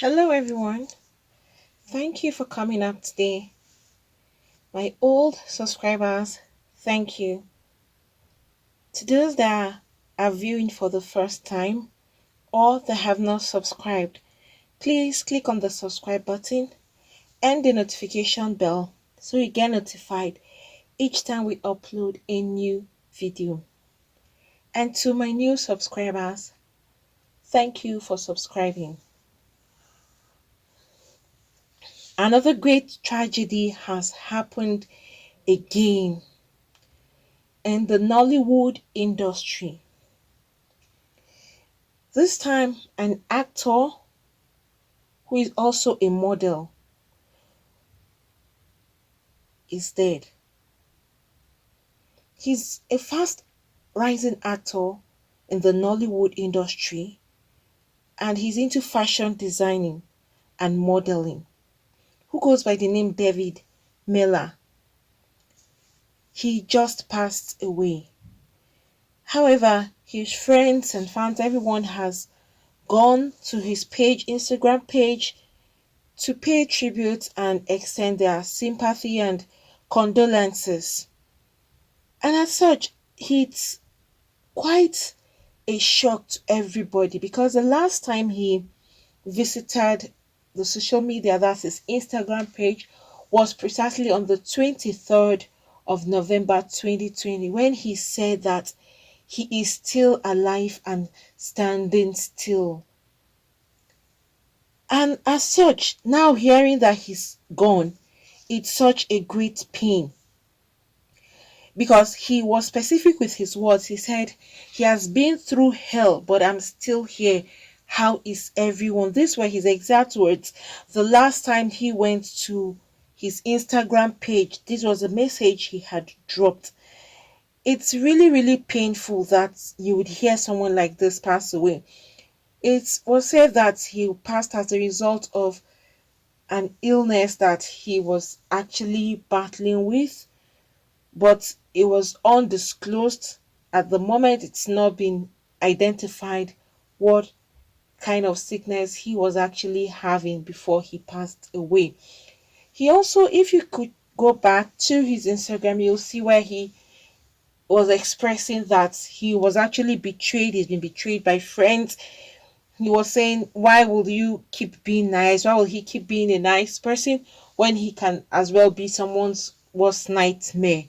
Hello, everyone. Thank you for coming up today. My old subscribers, thank you. To those that are viewing for the first time or that have not subscribed, please click on the subscribe button and the notification bell so you get notified each time we upload a new video. And to my new subscribers, thank you for subscribing. Another great tragedy has happened again in the Nollywood industry. This time, an actor who is also a model is dead. He's a fast rising actor in the Nollywood industry and he's into fashion designing and modeling, who goes by the name David Miller. He just passed away. However, his friends and fans, everyone has gone to his Instagram page, to pay tribute and extend their sympathy and condolences. And as such, it's quite a shock to everybody because the last time he visited the social media, that's his Instagram page, was precisely on the 23rd of November 2020 when he said that he is still alive and standing still. And as such, now hearing that he's gone, it's such a great pain because he was specific with his words. He said, he has been through hell, but I'm still here. How is everyone? These were his exact words. The last time he went to his Instagram page, this was a message he had dropped. It's really, really painful that you would hear someone like this pass away. It was said that he passed as a result of an illness that he was actually battling with, but it was undisclosed. At the moment, it's not been identified what kind of sickness he was actually having before he passed away. He also, if you could go back to his Instagram, you'll see where he was expressing that he was actually betrayed. He's been betrayed by friends. He was saying, why will you keep being nice? Why will he keep being a nice person when he can as well be someone's worst nightmare?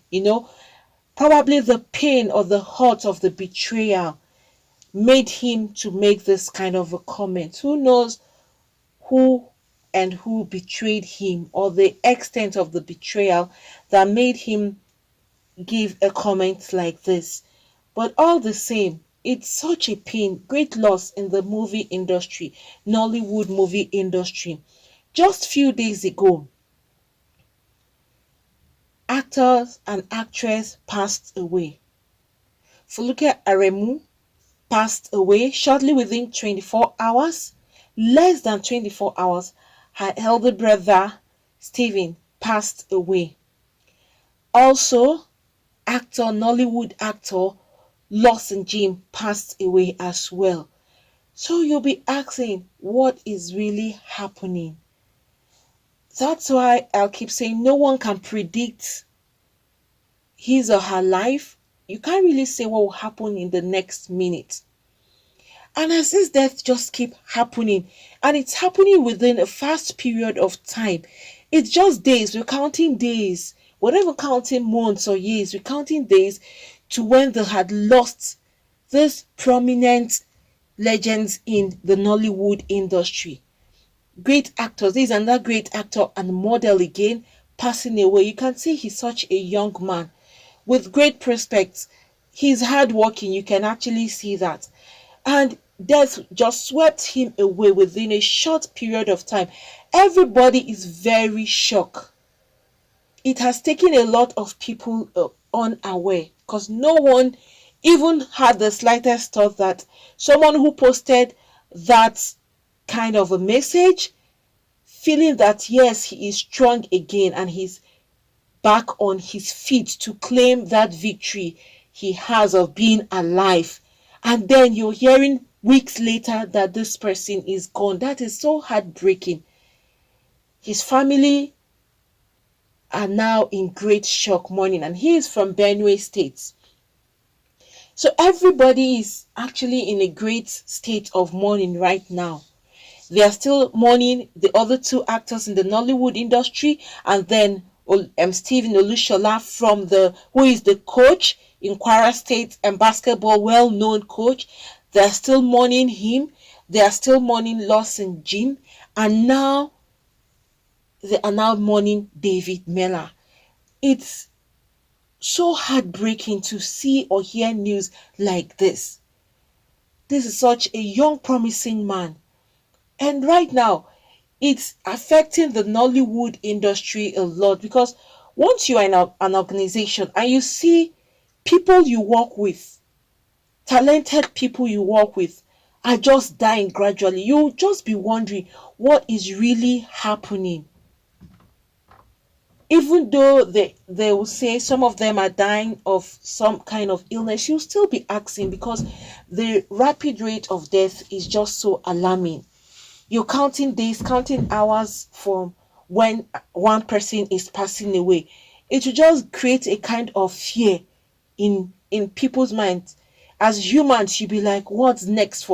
Probably the pain or the hurt of the betrayal made him to make this kind of a comment. Who knows who and who betrayed him or the extent of the betrayal that made him give a comment like this. But all the same, it's such a pain, great loss in the movie industry, Nollywood movie industry. Just few days ago, actors and actress passed away. Fuluke Aremu passed away shortly within 24 hours. Less than 24 hours, her elder brother, Stephen, passed away. Also, Nollywood actor Lawson Jim passed away as well. So you'll be asking, what is really happening? That's why I'll keep saying no one can predict his or her life. You can't really say what will happen in the next minute. And as this death just keep happening, and it's happening within a fast period of time. It's just days, we're counting days. We're not even counting months or years, we're counting days to when they had lost this prominent legends in the Nollywood industry. Great actors. This is another great actor and model again passing away. You can see he's such a young man with great prospects. He's hardworking. You can actually see that. And death just swept him away within a short period of time. Everybody is very shocked. It has taken a lot of people unaware because no one even had the slightest thought that someone who posted that kind of a message, feeling that yes, he is strong again and he's back on his feet to claim that victory he has of being alive. And then you're hearing weeks later that this person is gone. That is so heartbreaking. His family are now in great shock mourning, and he is from Benue State. So everybody is actually in a great state of mourning right now. They are still mourning the other two actors in the Nollywood industry, and then Stephen Olushola from who is the coach in Kwara State and basketball, well-known coach. They are still mourning him. They are still mourning Lawson Jim, and now they are now mourning David Miller. It's so heartbreaking to see or hear news like this. This is such a young, promising man. And right now, it's affecting the Nollywood industry a lot, because once you are in an organization and you see people you work with, talented people you work with, are just dying gradually, you'll just be wondering what is really happening. Even though they will say some of them are dying of some kind of illness, you'll still be asking, because the rapid rate of death is just so alarming. You're counting days, counting hours from when one person is passing away. It will just create a kind of fear in people's minds. As humans, you'll be like, what's next?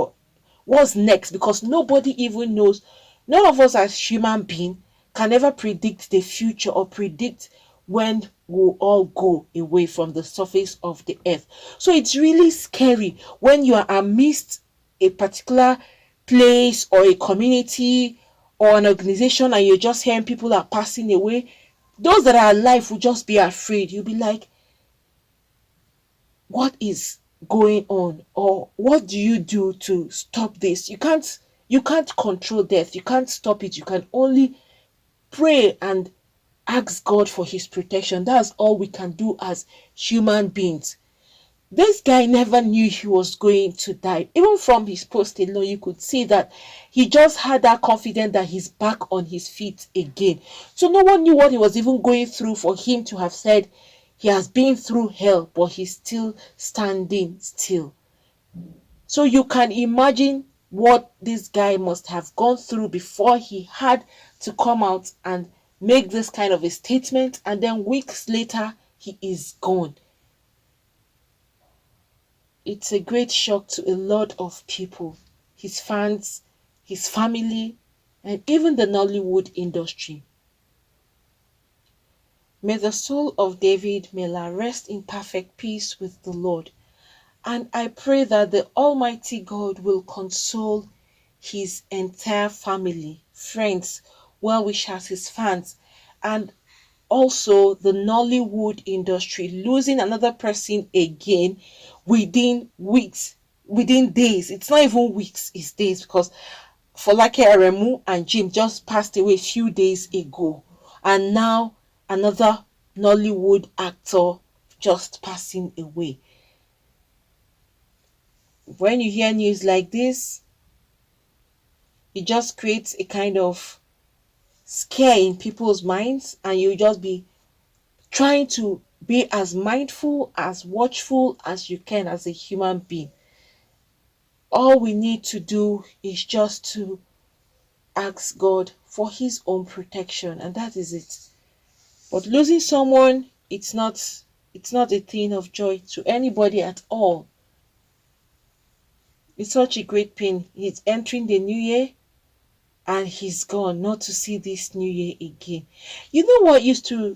Because nobody even knows. None of us as human beings can ever predict the future or predict when we'll all go away from the surface of the earth. So it's really scary when you are amidst a particular place or a community or an organization and you're just hearing people are passing away. Those that are alive will just be afraid. You'll be like, what is going on? Or what do you do to stop this? You can't control death. You can't stop it. You can only pray and ask God for his protection. That's all we can do as human beings. This guy never knew he was going to die. Even from his post alone, you could see that he just had that confidence that he's back on his feet again. So no one knew what he was even going through for him to have said he has been through hell, but he's still standing still. So you can imagine what this guy must have gone through before he had to come out and make this kind of a statement, and then weeks later he is gone. It's a great shock to a lot of people, his fans, his family, and even the Nollywood industry. May the soul of David Miller rest in perfect peace with the Lord. And I pray that the Almighty God will console his entire family, friends, well-wishers, his fans, and also the Nollywood industry, losing another person again within weeks, within days. It's not even weeks, it's days, because Folake Aremu and Jim just passed away a few days ago, and now another Nollywood actor just passing away. When you hear news like this, it just creates a kind of scare in people's minds, and you just be trying to be as mindful, as watchful as you can as a human being. All we need to do is just to ask God for his own protection, and that is it. But losing someone, it's not a thing of joy to anybody at all. It's such a great pain. He's entering the new year and he's gone, not to see this new year again. You know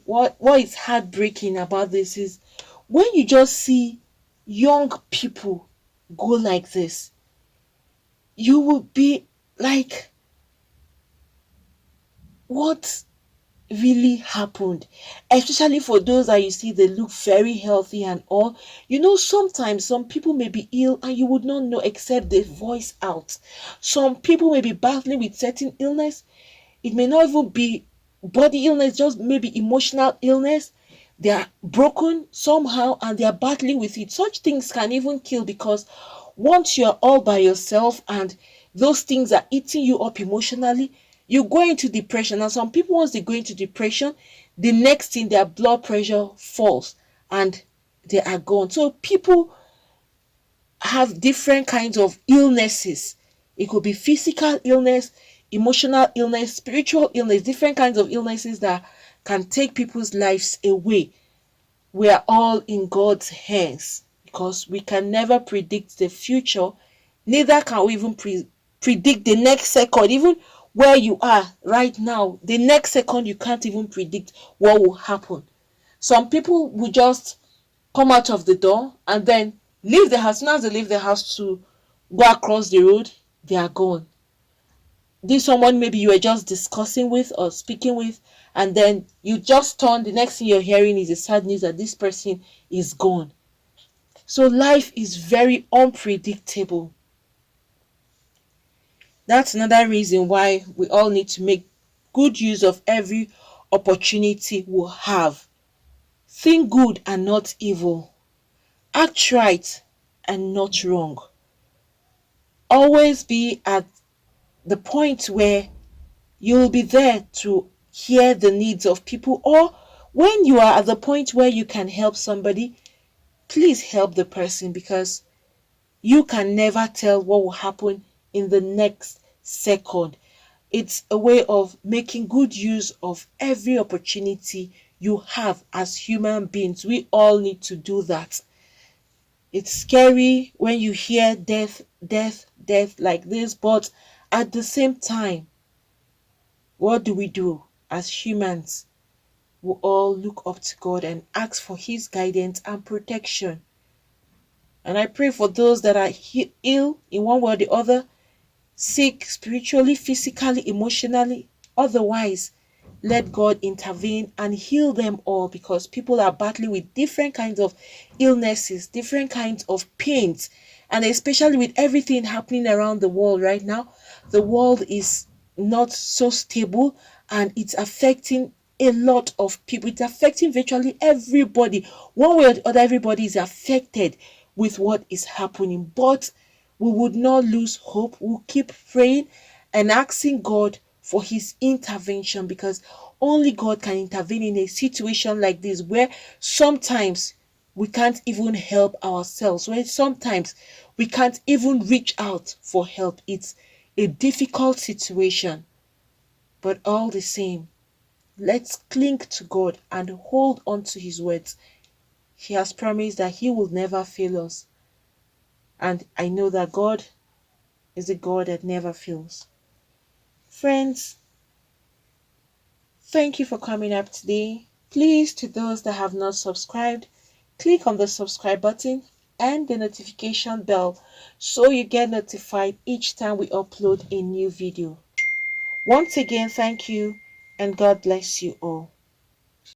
what is heartbreaking about this is when you just see young people go like this, you will be like, what really happened? Especially for those that you see they look very healthy and all. Sometimes some people may be ill and you would not know except they voice out. Some people may be battling with certain illness. It may not even be body illness, just maybe emotional illness. They are broken somehow and they are battling with it. Such things can even kill, because once you're all by yourself and those things are eating you up emotionally, you go into depression. And some people, once they go into depression, the next thing, their blood pressure falls and they are gone. So people have different kinds of illnesses. It could be physical illness, emotional illness, spiritual illness, different kinds of illnesses that can take people's lives away. We are all in God's hands because we can never predict the future, neither can we even predict the next second. Even where you are right now, the next second you can't even predict what will happen. Some people will just come out of the door and then leave the house. As soon as they leave the house to go across the road, they are gone. This someone maybe you were just discussing with or speaking with, and then you just turn, the next thing you're hearing is the sad news that this person is gone. So life is very unpredictable. That's another reason why we all need to make good use of every opportunity we have. Think good and not evil. Act right and not wrong. Always be at the point where you'll be there to hear the needs of people, or when you are at the point where you can help somebody, please help the person, because you can never tell what will happen in the next second. It's a way of making good use of every opportunity you have as human beings. We all need to do that. It's scary when you hear death, death, death like this, but at the same time, what do as humans? We all look up to God and ask for His guidance and protection. And I pray for those that are ill in one way or the other, sick spiritually, physically, emotionally, otherwise. Let God intervene and heal them all, because people are battling with different kinds of illnesses, different kinds of pains, and especially with everything happening around the world right now. The world is not so stable and it's affecting a lot of people. It's affecting virtually everybody. One way or the other, everybody is affected with what is happening. But we would not lose hope. We'll keep praying and asking God for His intervention, because only God can intervene in a situation like this, where sometimes we can't even help ourselves, where sometimes we can't even reach out for help. It's a difficult situation, but all the same, let's cling to God and hold on to His words. He has promised that He will never fail us, and I know that God is a God that never fails. Friends, thank you for coming up today. Please, to those that have not subscribed, click on the subscribe button and the notification bell so you get notified each time we upload a new video. Once again, thank you and God bless you all.